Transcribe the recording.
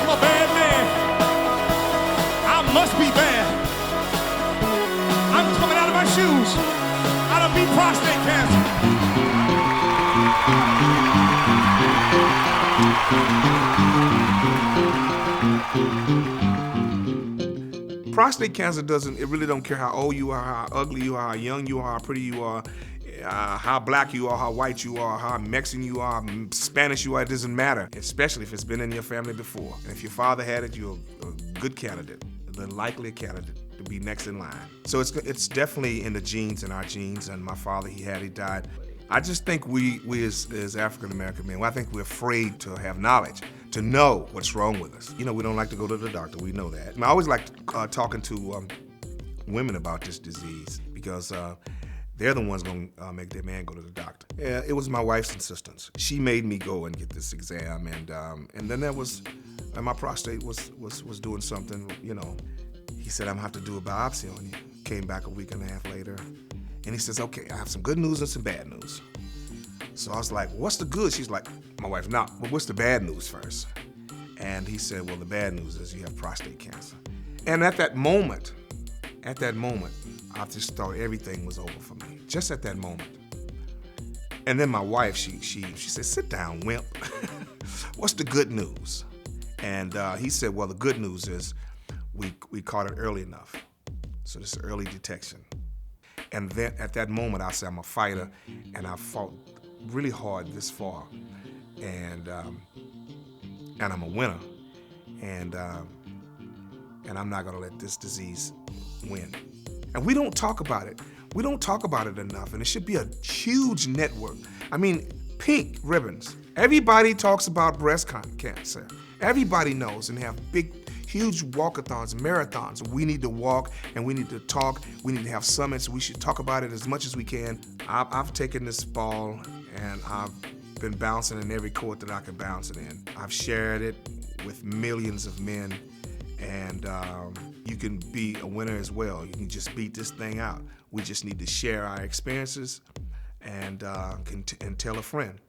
I'm a bad man. I must be bad. I'm coming out of my shoes. I done beat prostate cancer. Prostate cancer it really don't care how old you are, how ugly you are, how young you are, how pretty you are, how black you are, how white you are, how Mexican you are, Spanish you are, it doesn't matter, especially if it's been in your family before. And if your father had it, you're a good candidate, the likely candidate to be next in line. So it's definitely in the genes, in our genes, and my father, he died. I just think we as African-American men, I think we're afraid to have knowledge, to know what's wrong with us. You know, we don't like to go to the doctor, we know that. And I always like talking to women about this disease because they're the ones gonna make their man go to the doctor. Yeah, it was my wife's insistence. She made me go and get this exam, and then and my prostate was doing something, you know. He said, I'm gonna have to do a biopsy on you. Came back a week and a half later, and he says, okay, I have some good news and some bad news. So I was like, what's the good? She's like, my wife, no, but what's the bad news first? And he said, well, the bad news is you have prostate cancer. And at that moment, I just thought everything was over for me, just at that moment. And then my wife, she said, sit down, wimp. What's the good news? And he said, well, the good news is we caught it early enough. So this is early detection. And then at that moment, I said, I'm a fighter, and I fought really hard this far. And I'm a winner. And I'm not gonna let this disease win. And we don't talk about it. We don't talk about it enough, and it should be a huge network. I mean, pink ribbons. Everybody talks about breast cancer. Everybody knows, and have big, huge walkathons, marathons. We need to walk, and we need to talk. We need to have summits. We should talk about it as much as we can. I've taken this ball, and I've been bouncing in every court that I can bounce it in. I've shared it with millions of men, and you can be a winner as well. You can just beat this thing out. We just need to share our experiences and tell a friend.